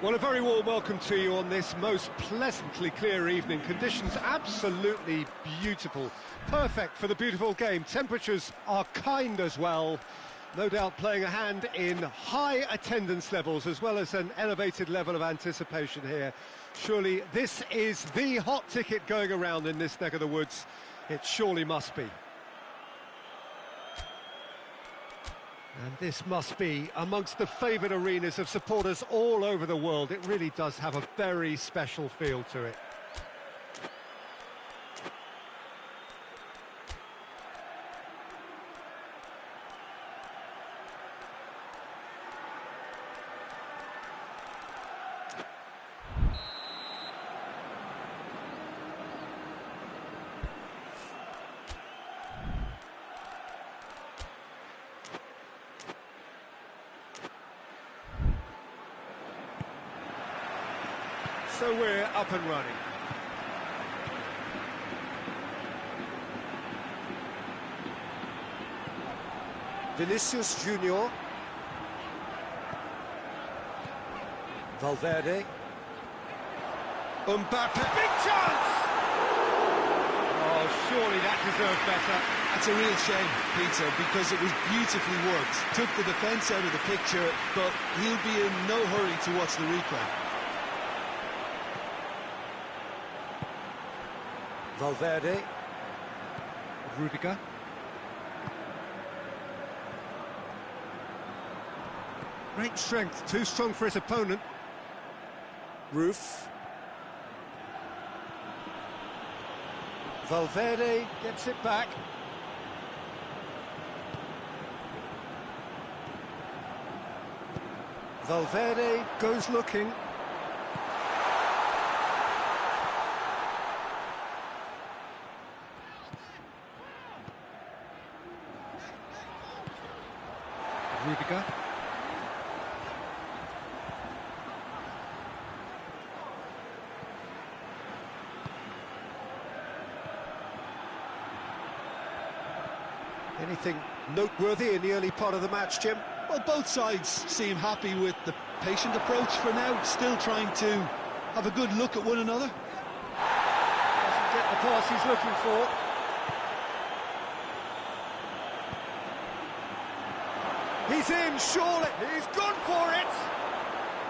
Well, a very warm welcome to you on this most pleasantly clear evening. Conditions absolutely beautiful. Perfect for the beautiful game. Temperatures are kind as well. No doubt playing a hand in high attendance levels as well as an elevated level of anticipation here. Surely this is the hot ticket going around in this neck of the woods. It surely must be. And this must be amongst the favoured arenas of supporters all over the world. It really does have a very special feel to it. So we're up and running. Vinicius Junior. Valverde. Mbappe. Big chance! Oh, surely that deserved better. That's a real shame, Peter, because it was beautifully worked. Took the defence out of the picture, but he'll be in no hurry to watch the replay. Valverde. Rudiger. Great strength, too strong for his opponent. Roof. Valverde gets it back. Valverde goes looking. Rudiger. Anything noteworthy in the early part of the match, Jim? Well, both sides seem happy with the patient approach for now, still trying to have a good look at one another. Doesn't get the pass he's looking for. He's in, surely. He's gone for it.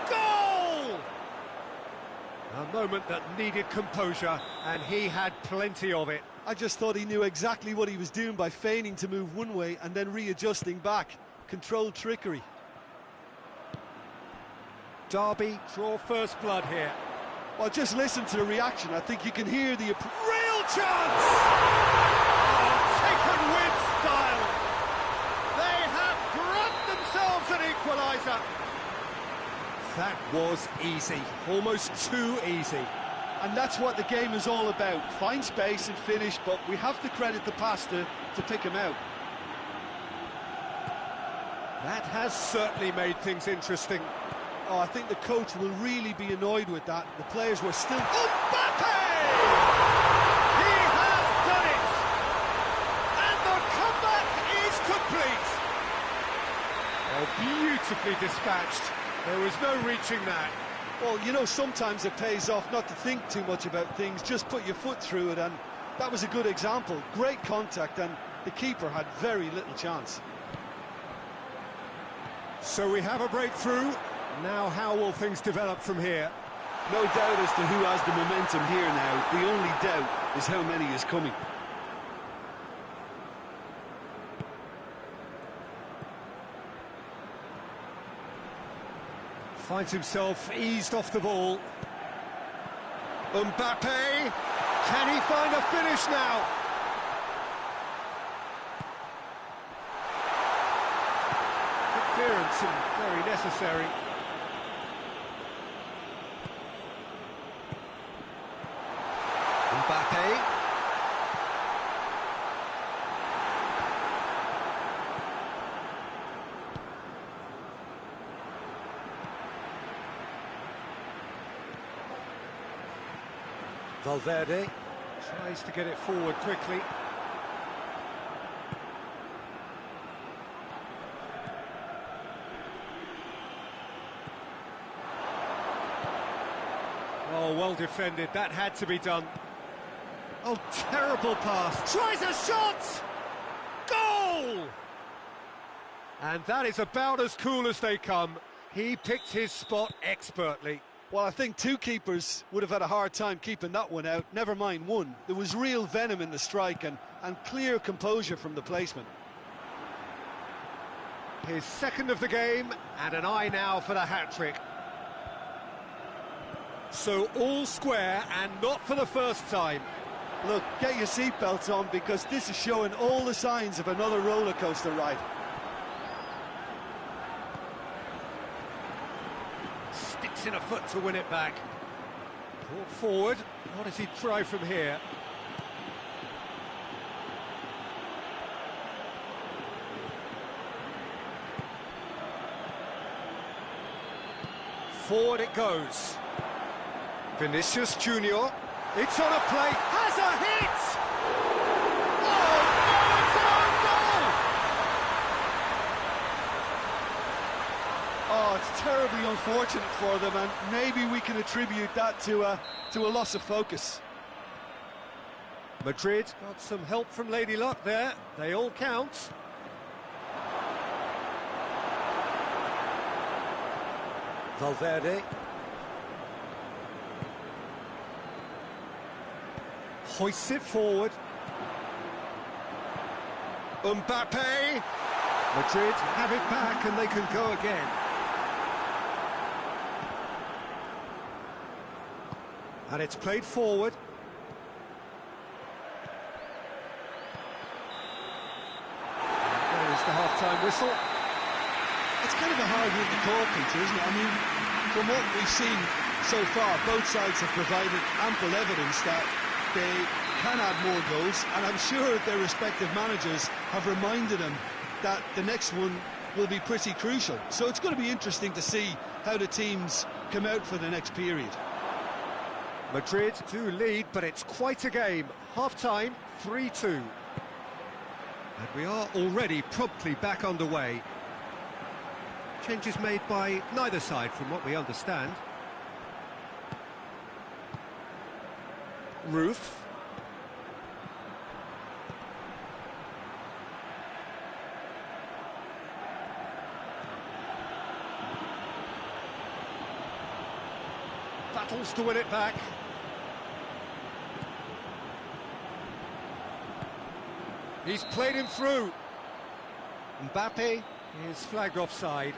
Goal! A moment that needed composure, and he had plenty of it. I just thought he knew exactly what he was doing by feigning to move one way and then readjusting back. Controlled trickery. Derby draw first blood here. Well, just listen to the reaction. I think you can hear the... Real chance! Oh, taken with style. They have grabbed themselves an equaliser. That was easy, almost too easy. And that's what the game is all about. Find space and finish, but we have to credit the pass to pick him out. That has certainly made things interesting. Oh, I think the coach will really be annoyed with that. The players were still... Mbappe! He has done it! And the comeback is complete! Oh, beautifully dispatched. There was no reaching that. Well, you know, sometimes it pays off not to think too much about things, just put your foot through it, and that was a good example. Great contact, and the keeper had very little chance. So we have a breakthrough. Now how will things develop from here? No doubt as to who has the momentum here now. The only doubt is how many is coming. Finds himself eased off the ball. Mbappe! Can he find a finish now? Good clearance and very necessary. Mbappe. Valverde tries to get it forward quickly. Well defended, that had to be done. Oh, terrible pass. Tries a shot! Goal! And that is about as cool as they come. He picked his spot expertly. Well, I think two keepers would have had a hard time keeping that one out, never mind one. There was real venom in the strike and clear composure from the placement. His second of the game, and an eye now for the hat-trick. So all square, and not for the first time. Look, get your seatbelts on, because this is showing all the signs of another roller coaster ride. Sticks in a foot to win it back. Brought forward. What does he try from here? Forward it goes. Vinicius Junior. It's on a plate. Has a hit! Oh, Oh, no, it's an own goal! it's terribly unfortunate for them, and maybe we can attribute that to a loss of focus. Madrid got some help from Lady Luck there. They all count. Valverde. Hoists it forward. Mbappe. Madrid have it back and they can go again. And it's played forward. There is the half-time whistle. It's kind of a hard one to call, Peter, isn't it? I mean, from what we've seen so far, both sides have provided ample evidence that they can add more goals, and I'm sure their respective managers have reminded them that the next one will be pretty crucial. So it's going to be interesting to see how the teams come out for the next period. Madrid do lead, but it's quite a game. Half-time, 3-2. And we are already promptly back underway. Changes made by neither side, from what we understand. Roof. Battles to win it back. He's played him through. Mbappe is flagged offside.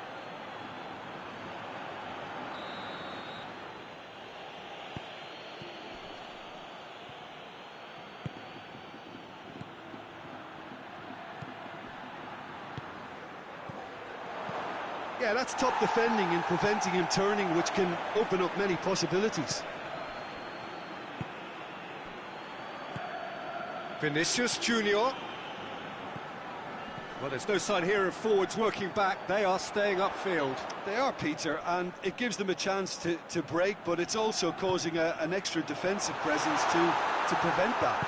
Yeah, that's top defending and preventing him turning, which can open up many possibilities. Vinicius Junior. Well, there's no sign here of forwards working back. They are staying upfield. They are, Peter, and it gives them a chance to break, but it's also causing an extra defensive presence to prevent that.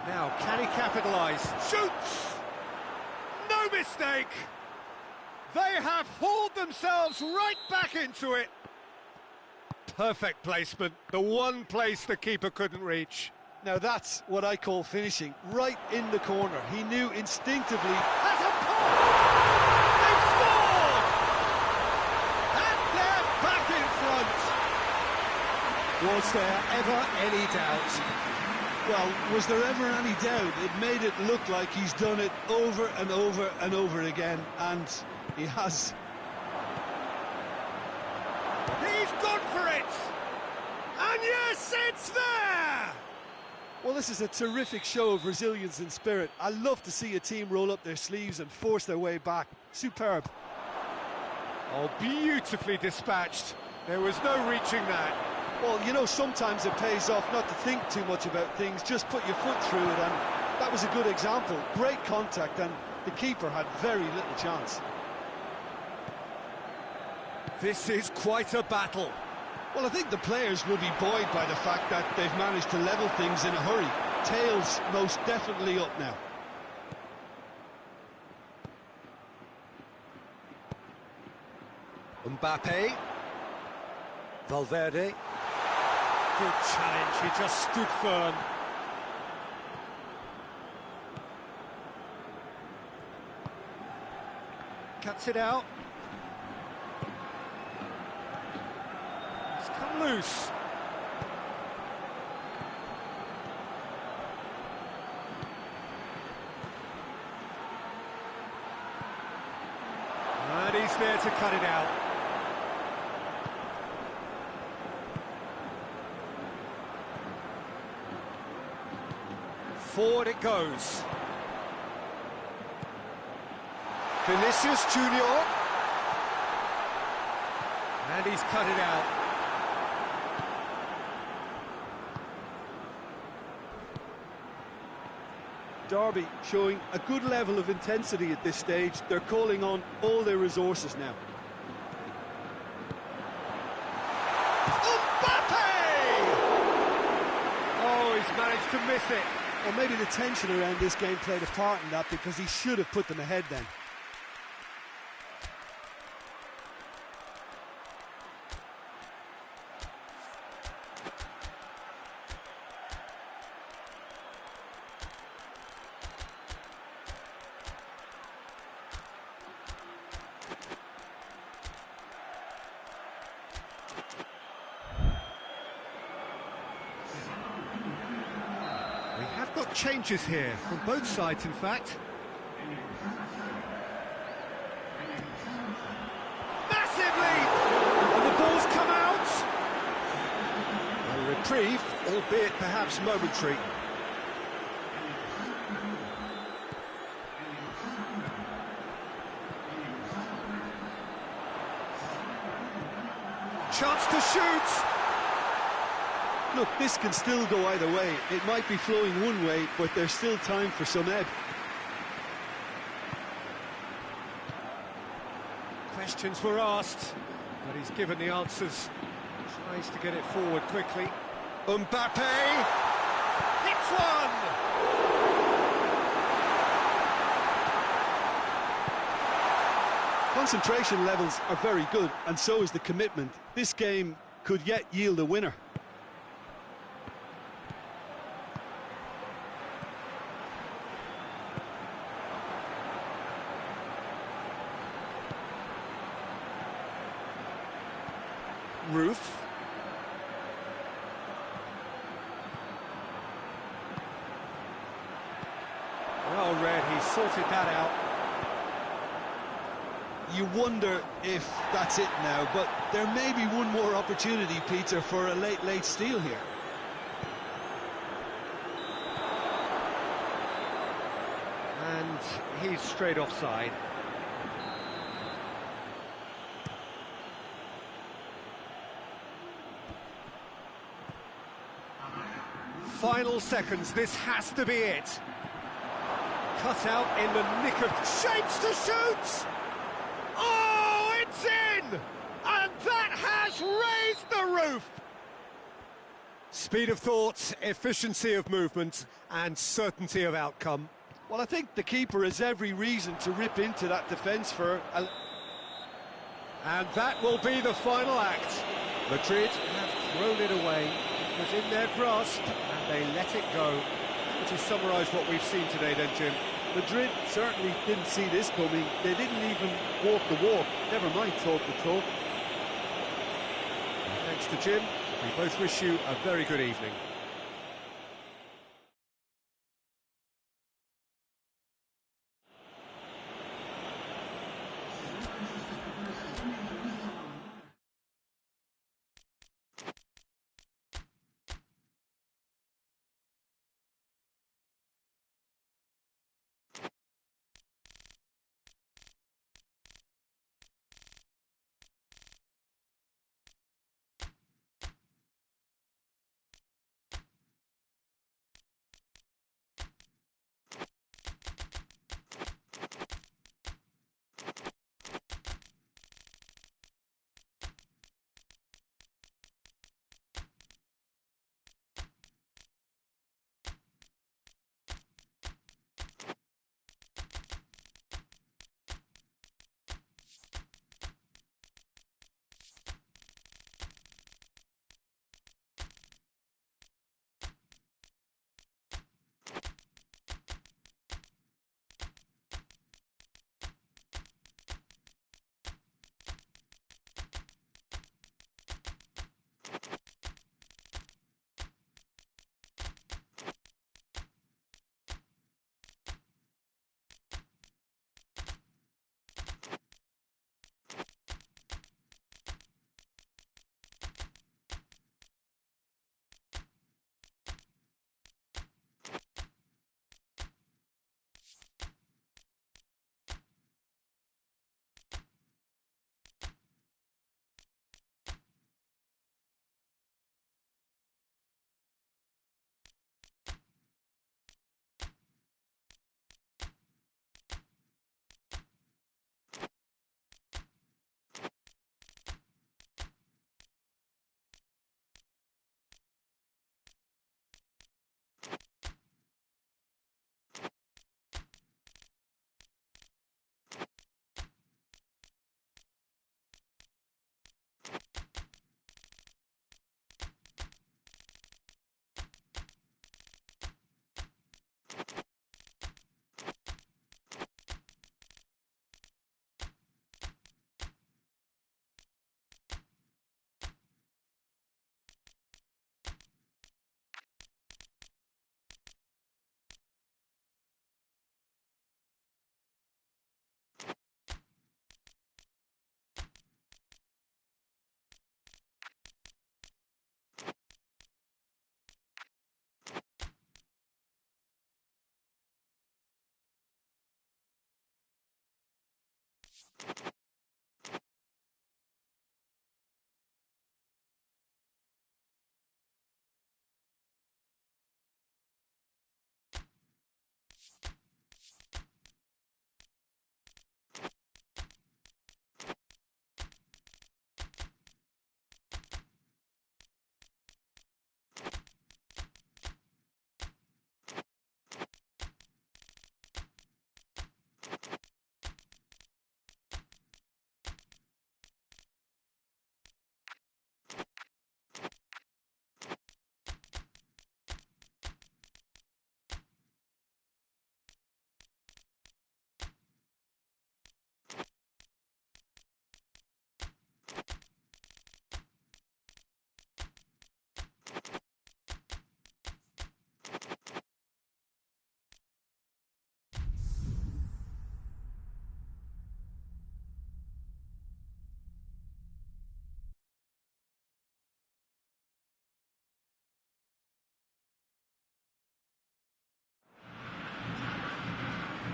Now, can he capitalise? Shoots! No mistake! They have hauled themselves right back into it. Perfect placement, the one place the keeper couldn't reach. Now that's what I call finishing, right in the corner. He knew instinctively. Has a pull! They've scored! And they're back in front. Was there ever any doubt? Well, was there ever any doubt? It made it look like he's done it over and over and over again, and he has. He's gone for it! And yes, it's there! Well, this is a terrific show of resilience and spirit. I love to see a team roll up their sleeves and force their way back. Superb. Oh, beautifully dispatched. There was no reaching that. Well, you know, sometimes it pays off not to think too much about things, just put your foot through it, and that was a good example. Great contact, and the keeper had very little chance. This is quite a battle. Well, I think the players will be buoyed by the fact that they've managed to level things in a hurry. Tails most definitely up now. Mbappe. Valverde. Good challenge, he just stood firm. Cuts it out. It's come loose. And he's there to cut it out. Forward it goes. Vinicius Junior. And he's cut it out. Derby showing a good level of intensity at this stage. They're calling on all their resources now. Mbappe! Oh, he's managed to miss it. Well, maybe the tension around this game played a part in that, because he should have put them ahead then. We have got changes here, from both sides in fact. Massive leap! And the ball's come out! A reprieve, albeit perhaps momentary. Chance to shoot! Look, this can still go either way. It might be flowing one way, but there's still time for some ebb. Questions were asked, but he's given the answers. Tries to get it forward quickly. Mbappe! Hits one! Concentration levels are very good, and so is the commitment. This game could yet yield a winner. Roof. Well read, he sorted that out. You wonder if that's it now, but there may be one more opportunity, Peter, for a late steal here. And he's straight offside. Final seconds, this has to be it. Cut out in the nick of... Shapes to shoot! Oh, it's in! And that has raised the roof! Speed of thought, efficiency of movement, and certainty of outcome. Well, I think the keeper has every reason to rip into that defence for... And that will be the final act. Madrid have thrown it away. It was in their grasp, and they let it go. Would you summarise what we've seen today then, Jim? Madrid certainly didn't see this coming. They didn't even walk the walk, never mind talk the talk. Thanks to Jim. We both wish you a very good evening.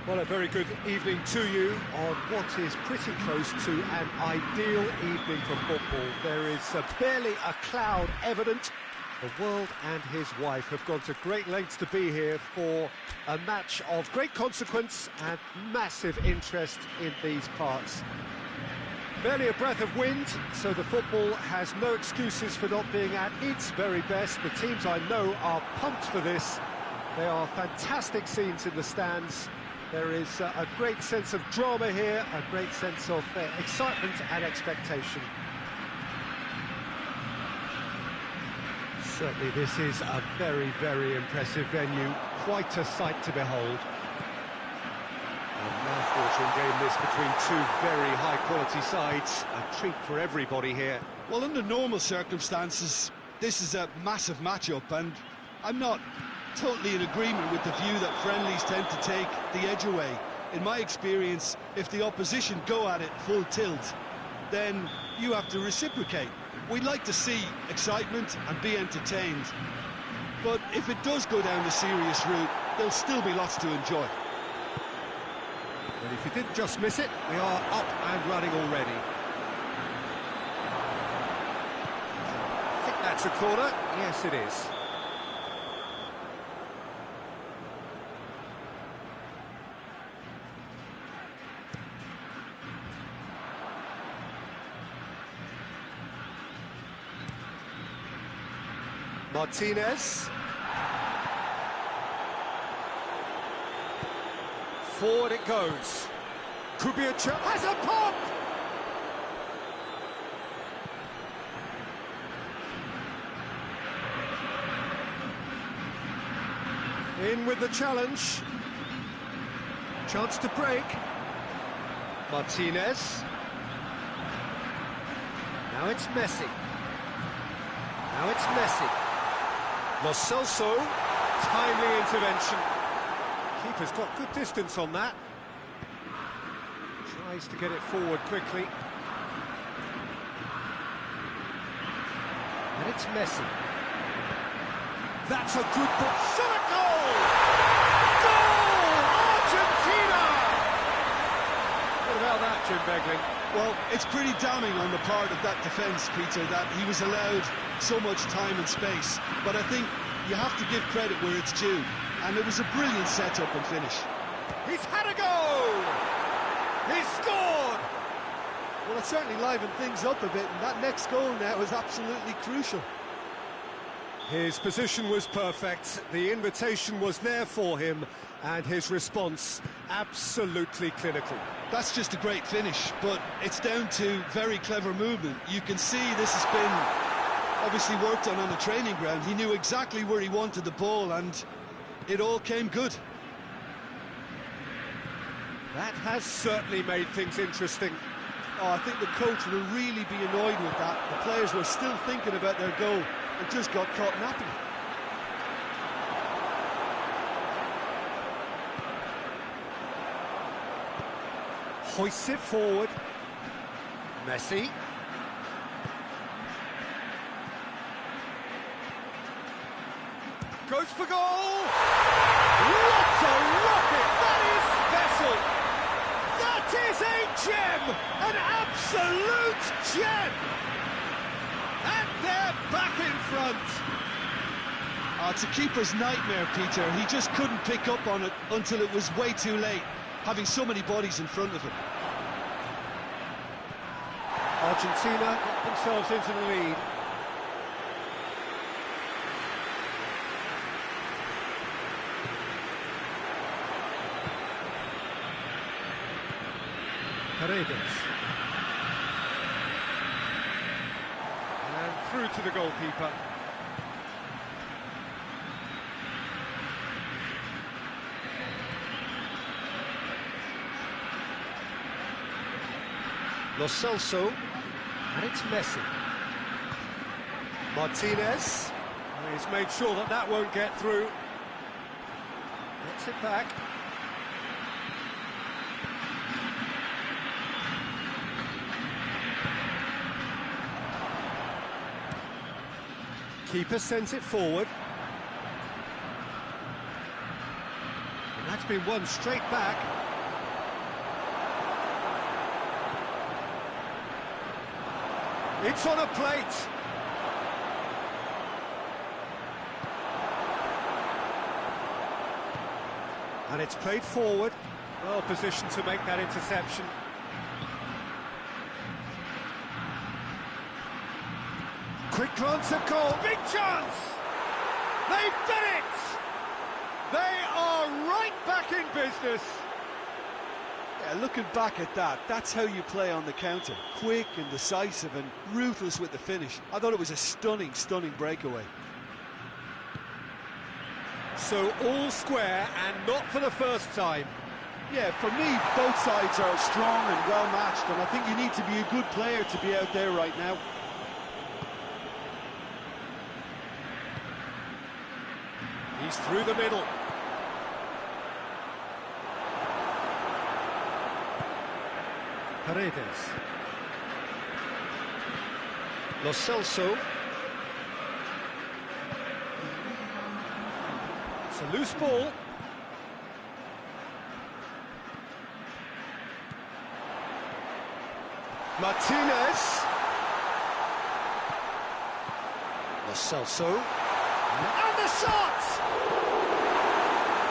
Well, a very good evening to you on what is pretty close to an ideal evening for football. There is barely a cloud evident. The world and his wife have gone to great lengths to be here for a match of great consequence and massive interest in these parts. Barely a breath of wind, so the football has no excuses for not being at its very best. The teams I know are pumped for this. There are fantastic scenes in the stands. There is a great sense of drama here, a great sense of excitement and expectation. Certainly this is a very, very impressive venue, quite a sight to behold. A mouth-watering game this between two very high-quality sides, a treat for everybody here. Well, under normal circumstances, this is a massive match-up, and I'm not totally in agreement with the view that friendlies tend to take the edge away. In my experience, if the opposition go at it full tilt, then you have to reciprocate. We'd like to see excitement and be entertained, but if it does go down the serious route, there'll still be lots to enjoy. But if you didn't just miss it, we are up and running already. I think that's a corner. Yes, it is. Martinez. Forward it goes. Could be a chance. Has a pop! In with the challenge. Chance to break. Martinez. Now it's Messi. Now it's Messi. Lo Celso, timely intervention. Keeper's got good distance on that. Tries to get it forward quickly. And it's Messi. That's a good ball. Shot a goal! Goal! Argentina! What about that, Jim Beglin? Well, it's pretty damning on the part of that defence, Peter, that he was allowed so much time and space. But I think you have to give credit where it's due. And it was a brilliant setup and finish. He's had a goal! He's scored! Well, it certainly livened things up a bit, and that next goal now is absolutely crucial. His position was perfect, the invitation was there for him, and his response absolutely clinical. That's just a great finish, but it's down to very clever movement. You can see this has been obviously worked on the training ground. He knew exactly where he wanted the ball, and it all came good. That has certainly made things interesting. Oh, I think the coach will really be annoyed with that. The players were still thinking about their goal and just got caught napping. Hoists it forward. Messi. Goes for goal! What a rocket! That is special! That is a gem! An absolute gem! And they're back in front. It's a keeper's nightmare, Peter. He just couldn't pick up on it until it was way too late, having so many bodies in front of him. Argentina get themselves into the lead. Paredes. And through to the goalkeeper. Lo Celso, and it's Messi. Martinez, he's made sure that that won't get through. Gets it back. Keeper sends it forward. And that's been won straight back. It's on a plate. And it's played forward. Well positioned to make that interception. Quick glance at goal. Big chance! They've done it! They are right back in business. Yeah, looking back at that, that's how you play on the counter. Quick and decisive and ruthless with the finish. I thought it was a stunning breakaway. So all square and not for the first time. Yeah, for me, both sides are strong and well matched, and I think you need to be a good player to be out there right now. He's through the middle. Paredes. Lo Celso. It's a loose ball. Martinez. Lo Celso. And the shot!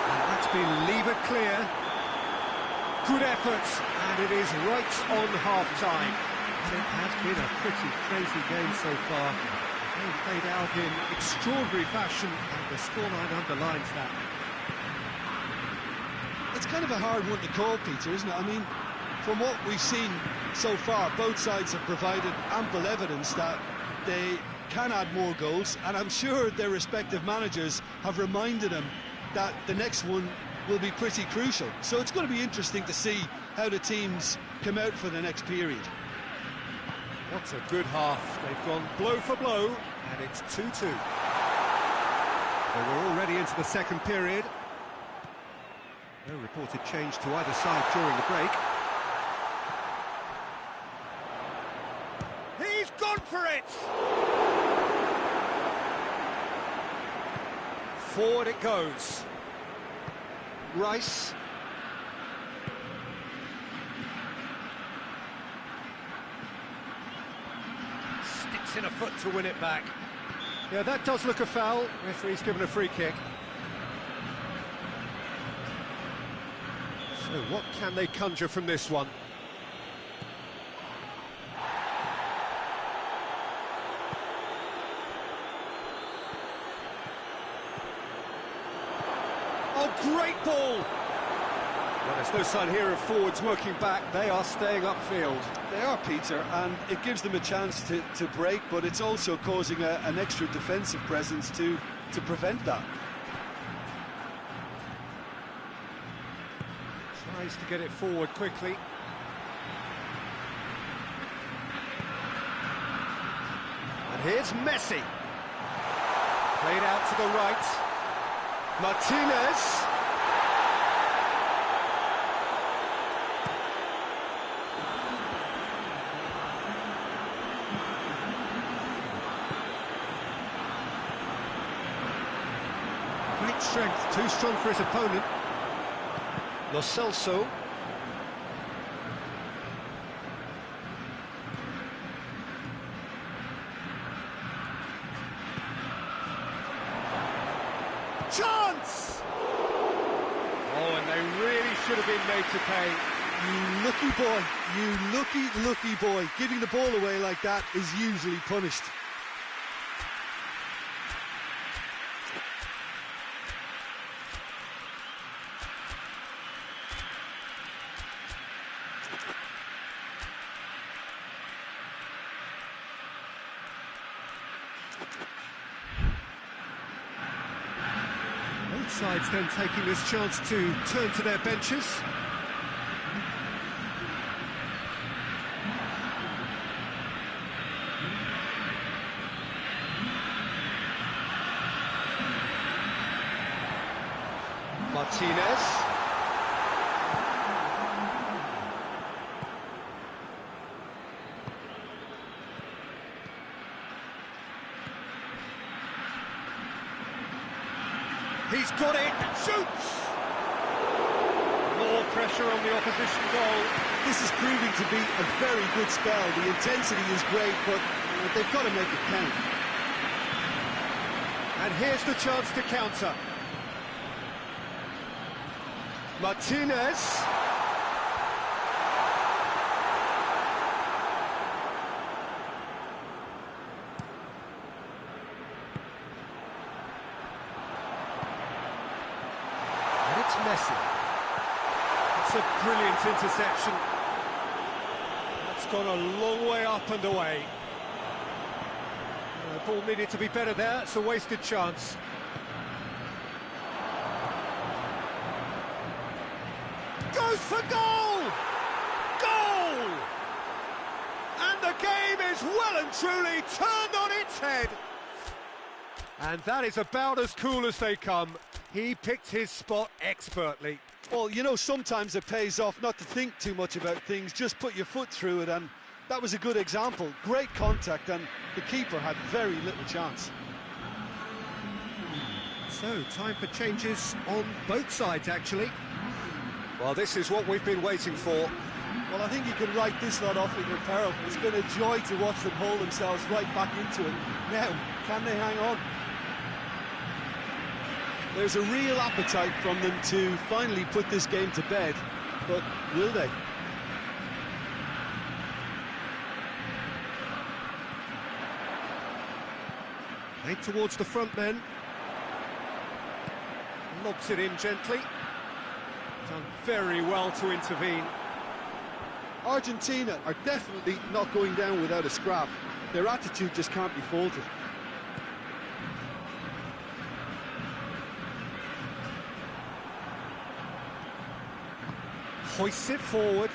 And that's been levered clear. Good effort, and it is right on half-time. It has been a pretty crazy game so far. They've played out in extraordinary fashion, and the scoreline underlines that. It's kind of a hard one to call, Peter, isn't it? I mean, from what we've seen so far, both sides have provided ample evidence that they can add more goals, and I'm sure their respective managers have reminded them that the next one will be pretty crucial. So it's going to be interesting to see how the teams come out for the next period. What a good half. They've gone blow for blow, and it's 2-2. Well, we're already into the second period. No reported change to either side during the break. He's gone for it! Forward it goes. Rice. Sticks in a foot to win it back. Yeah, that does look a foul. Referee's given a free kick. So what can they conjure from this one? Oh, great ball! Well, there's no sign here of forwards working back. They are staying upfield. They are, Peter, and it gives them a chance to break, but it's also causing an extra defensive presence to prevent that. Tries to get it forward quickly. And here's Messi. Played out to the right. Martinez. Great strength, too strong for his opponent. Lo Celso. have been made to pay. You lucky boy, you lucky boy. Giving the ball away like that is usually punished. Both sides then taking this chance to turn to their benches. Martinez. He's got it, shoots! More pressure on the opposition goal. This is proving to be a very good spell. The intensity is great, but they've got to make it count. And here's the chance to counter. Martinez. And it's Messi. It's a brilliant interception. That's gone a long way up and away. The ball needed to be better there. It's a wasted chance. Goes for goal! Goal! And the game is well and truly turned on its head. And that is about as cool as they come. He picked his spot expertly. Well, you know, sometimes it pays off not to think too much about things, just put your foot through it, and that was a good example. Great contact, and the keeper had very little chance. So, time for changes on both sides, actually. Well, this is what we've been waiting for. Well, I think you can write this lot off in your peril. It's been a joy to watch them haul themselves right back into it. Now, can they hang on? There's a real appetite from them to finally put this game to bed, but will they? Played towards the front men. Lobs it in gently. Done very well to intervene. Argentina are definitely not going down without a scrap. Their attitude just can't be faulted. Hoists it forward.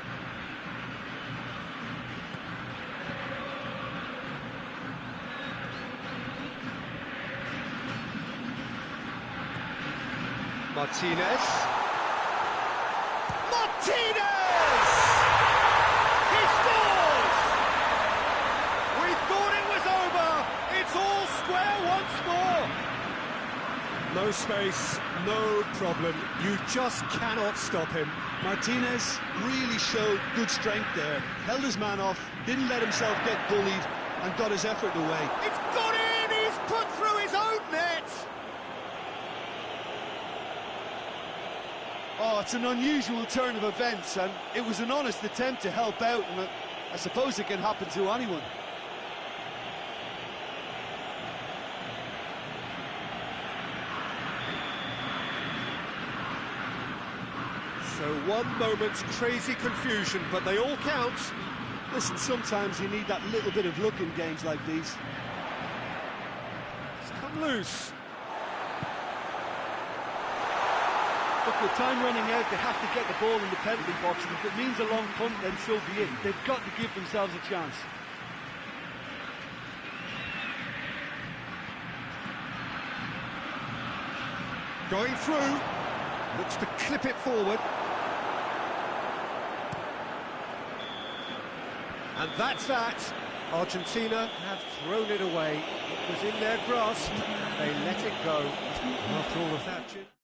Martinez. Martinez! He scores! We thought it was over. It's all square once more. No space, no problem. You just cannot stop him. Martinez really showed good strength there. Held his man off, didn't let himself get bullied, and got his effort away. It's got in! He's put through his own net! Oh, it's an unusual turn of events, and it was an honest attempt to help out, and I suppose it can happen to anyone. So one moment's crazy confusion, but they all count. Listen, sometimes you need that little bit of luck in games like these. It's come loose. Look, with time running out, they have to get the ball in the penalty box, and if it means a long punt, then so be it. They've got to give themselves a chance. Going through. Looks to clip it forward. And that's that. Argentina have thrown it away. It was in their grasp. They let it go. After all of that, Jim.